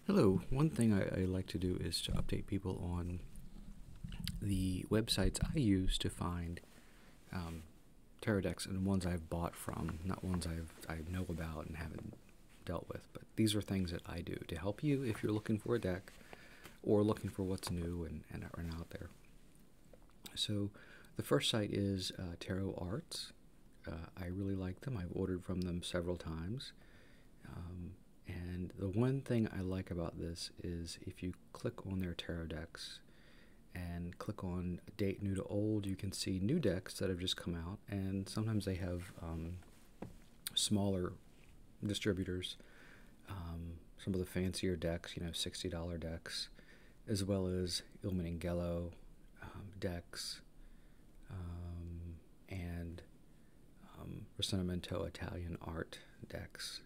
Hello. One thing I like to do is to update people on the websites I use to find tarot decks, and ones I've bought from, not ones I know about and haven't dealt with. But these are things that I do to help you if you're looking for a deck or looking for what's new and out there. So the first site is Tarot Arts. I really like them. I've ordered from them several times. And the one thing I like about this is if you click on their tarot decks and click on date new to old, you can see new decks that have just come out, and sometimes they have smaller distributors, some of the fancier decks, $60 decks, as well as Il Meninghello decks, and Risorgimento Italian art decks.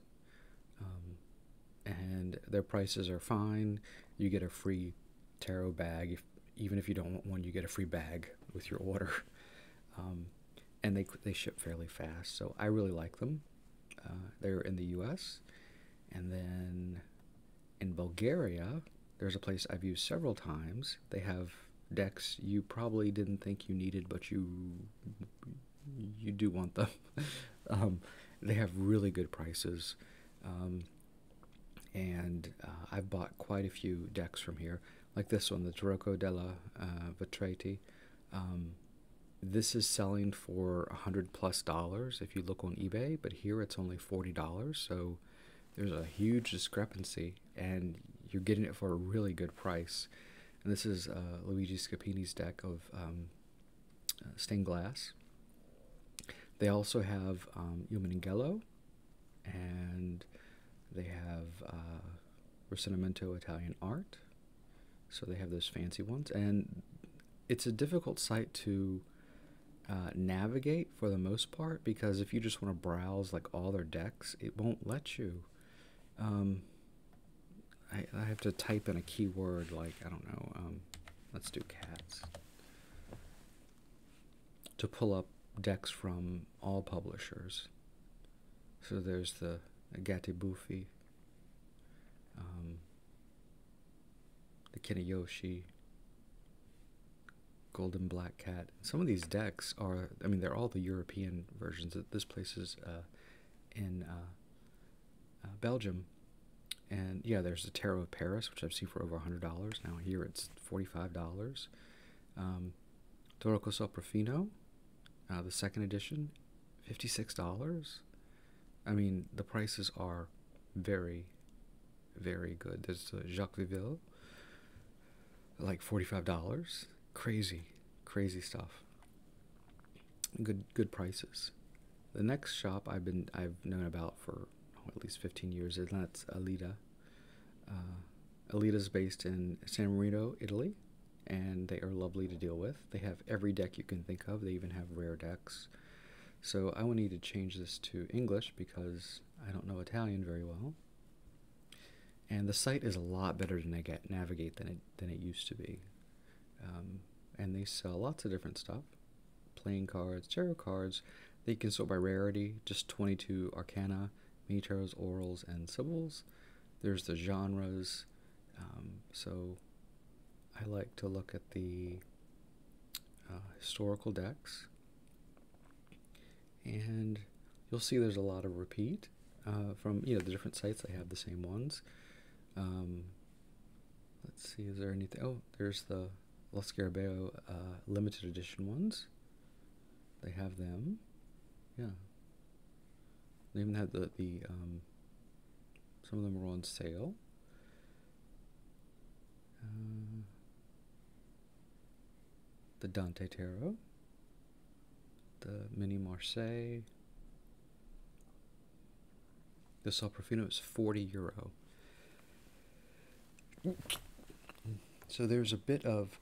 And their prices are fine. You get a free tarot bag. Even if you don't want one, you get a free bag with your order. And they ship fairly fast, so I really like them. They're in the U.S. And then in Bulgaria, there's a place I've used several times. They have decks you probably didn't think you needed, but you do want them. They have really good prices. And I've bought quite a few decks from here, like this one, the Tarocco della Vetrati. This is selling for $100+ if you look on eBay, but here it's only $40, so there's a huge discrepancy, and you're getting it for a really good price. And this is Luigi Scapini's deck of stained glass. They also have Il Meninghello, and they have Risorgimento Italian art, so they have those fancy ones. And it's a difficult site to navigate for the most part, because if you just want to browse like all their decks, it won't let you. I have to type in a keyword like, I don't know, let's do cats, to pull up decks from all publishers. So there's the Gatti Buffi, the Keniyoshi, Golden Black Cat. Some of these decks are, they're all the European versions. This place is in Belgium. And yeah, there's the Tarot of Paris, which I've seen for over $100. Now here it's $45. Tarocco Sopraffino, the second edition, $56. The prices are very, very good. There's Jacques Viville, like $45. Crazy stuff. Good prices. The next shop I've known about for at least 15 years, and that's Alita. Alita's based in San Marino, Italy, and they are lovely to deal with. They have every deck you can think of. They even have rare decks. So I will need to change this to English because I don't know Italian very well. And the site is a lot better to navigate than it used to be. And they sell lots of different stuff. Playing cards, tarot cards. They can sort by rarity, just 22 arcana, mini tarots, orals, and sibyls. There's the genres. So I like to look at the historical decks. And you'll see there's a lot of repeat from the different sites. They have the same ones. Let's see, is there anything? Oh, there's the Lo Scarabeo limited edition ones. They have them. Yeah. They even had the some of them were on sale. The Dante Tarot, the Mini Marseille, the Sopraffino is €40. So there's a bit of,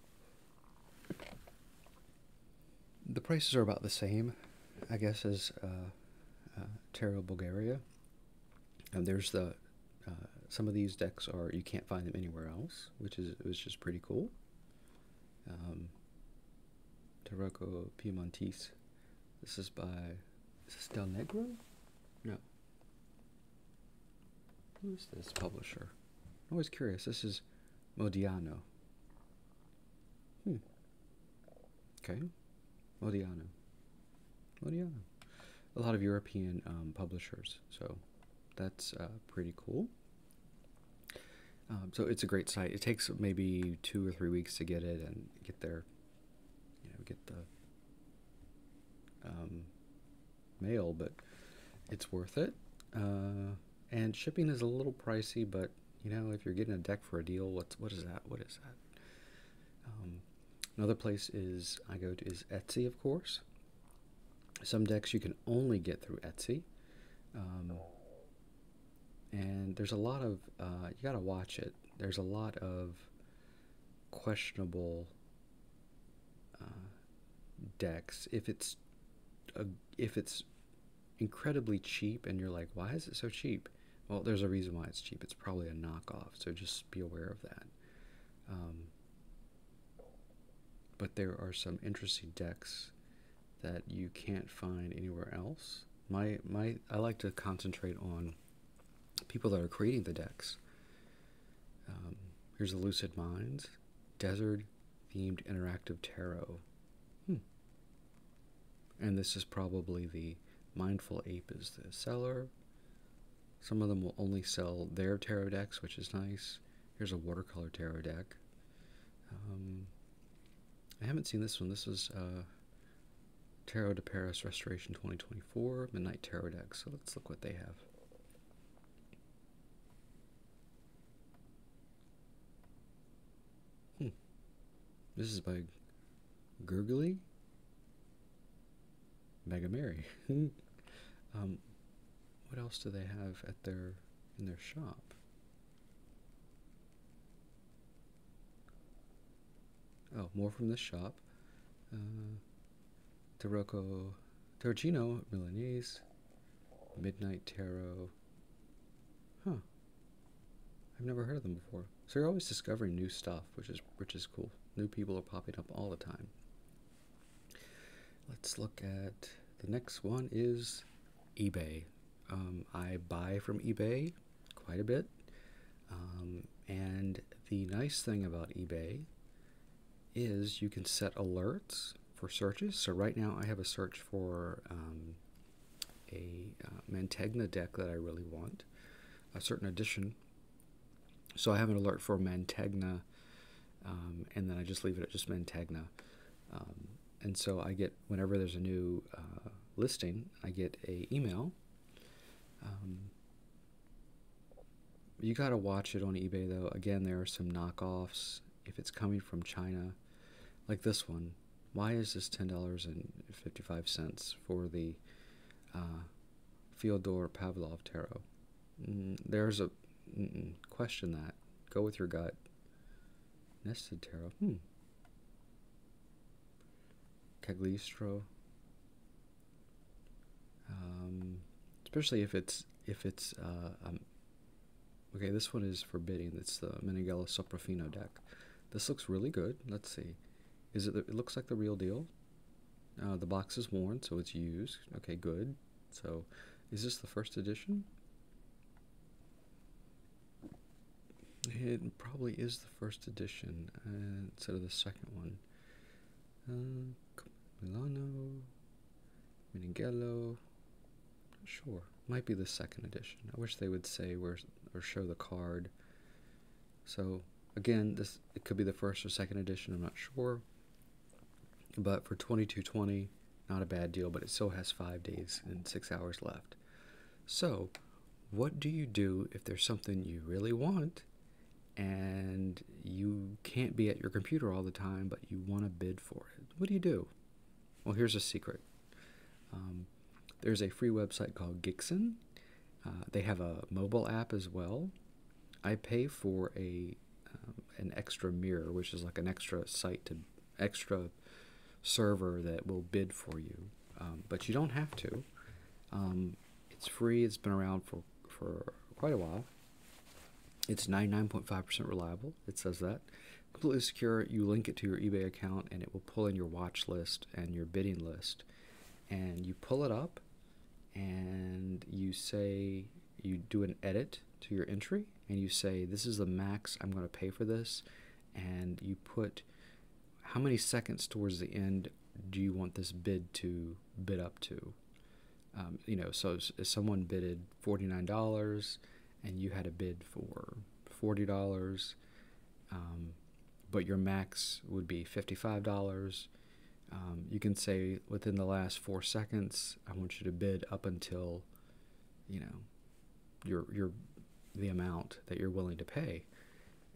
the prices are about the same, I guess, as Tarot Bulgaria. And there's the some of these decks are, you can't find them anywhere else, which was just pretty cool. Tarocco Piemontese. This is is this Del Negro? No. Who is this publisher? I'm always curious. This is Modiano. Hmm. Okay. Modiano. Modiano. A lot of European publishers, so that's pretty cool. So it's a great site. It takes maybe 2 or 3 weeks to get it and get there. Get the mail, but it's worth it. And shipping is a little pricey, but if you're getting a deck for a deal, what is that? What is that? Another place I go to is Etsy, of course. Some decks you can only get through Etsy. And there's a lot of, you gotta watch it. There's a lot of questionable decks. If it's incredibly cheap and you're like, why is it so cheap? Well, there's a reason why it's cheap. It's probably a knockoff, so just be aware of that. But there are some interesting decks that you can't find anywhere else. I like to concentrate on people that are creating the decks. Here's a Lucid Minds Desert Themed Interactive Tarot. And this is probably the Mindful Ape is the seller. Some of them will only sell their tarot decks, which is nice. Here's a watercolor tarot deck. I haven't seen this one. This is Tarot de Paris Restoration 2024 Midnight Tarot deck. So let's look what they have. This is by Gurgly Mega Mary. What else do they have in their shop? Oh, more from this shop. Tarocino Milanese Midnight Tarot. Huh. I've never heard of them before. So you're always discovering new stuff, which is cool. New people are popping up all the time. Let's look at the next one is eBay. I buy from eBay quite a bit. And the nice thing about eBay is you can set alerts for searches. So right now I have a search for a Mantegna deck that I really want, a certain edition. So I have an alert for Mantegna, and then I just leave it at just Mantegna. And so I get, whenever there's a new listing, I get a email. You gotta watch it on eBay though. Again, there are some knockoffs. If it's coming from China, like this one, why is this $10.55 for the Fyodor Pavlov tarot? There's a question that. Go with your gut. Nested tarot. Cagliostro. Especially if it's okay, this one is forbidding. It's the Meneghello Soprafino deck. This looks really good. Let's see. It looks like the real deal. The box is worn, so it's used. Okay, good. So, is this the first edition? It probably is the first edition instead of the second one. Milano, Meneghello. Not sure. Might be the second edition. I wish they would say or show the card. So again, it could be the first or second edition. I'm not sure. But for $22.20, not a bad deal. But it still has 5 days and 6 hours left. So, what do you do if there's something you really want and you can't be at your computer all the time, but you want to bid for it? What do you do? Well, here's a secret. There's a free website called Gixen. They have a mobile app as well. I pay for an extra mirror, which is like an extra extra server that will bid for you. But you don't have to. It's free. It's been around for quite a while. It's 99.5% reliable. It says that. Completely secure. You link it to your eBay account, and it will pull in your watch list and your bidding list. And you pull it up, and you do an edit to your entry, and you say, this is the max I'm going to pay for this, and you put how many seconds towards the end do you want this bid to bid up to. So if someone bidded $49 and you had a bid for $40, but your max would be $55, you can say within the last 4 seconds, I want you to bid up until, your the amount that you're willing to pay,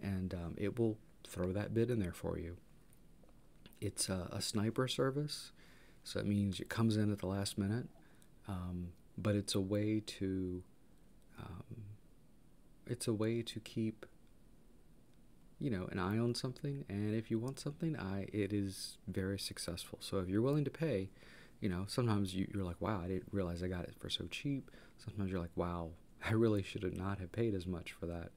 and it will throw that bid in there for you. It's a sniper service, so it means it comes in at the last minute, but it's a way to keep an eye on something, and if you want something, it is very successful. So if you're willing to pay, sometimes you're like, wow, I didn't realize I got it for so cheap. Sometimes you're like, wow, I really should have not have paid as much for that.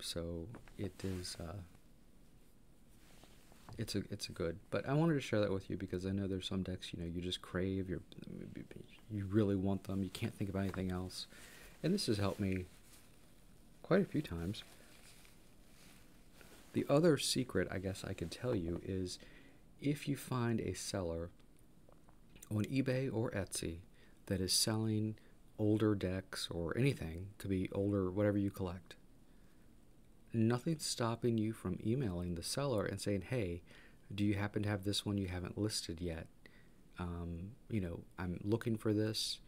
So it is, it's a good. But I wanted to share that with you because I know there's some decks, you just crave, you really want them, you can't think of anything else, and this has helped me quite a few times. The other secret I guess I could tell you is if you find a seller on eBay or Etsy that is selling older decks or anything, could be older, whatever you collect, nothing's stopping you from emailing the seller and saying, hey, do you happen to have this one you haven't listed yet? I'm looking for this,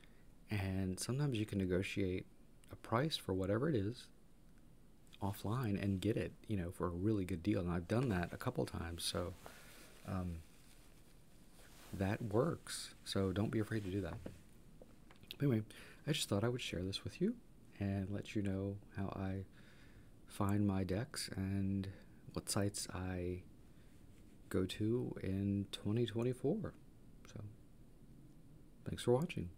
and sometimes you can negotiate a price for whatever it is offline and get it, for a really good deal. And I've done that a couple times, so that works. So don't be afraid to do that. Anyway, I just thought I would share this with you and let you know how I find my decks and what sites I go to in 2024. So thanks for watching.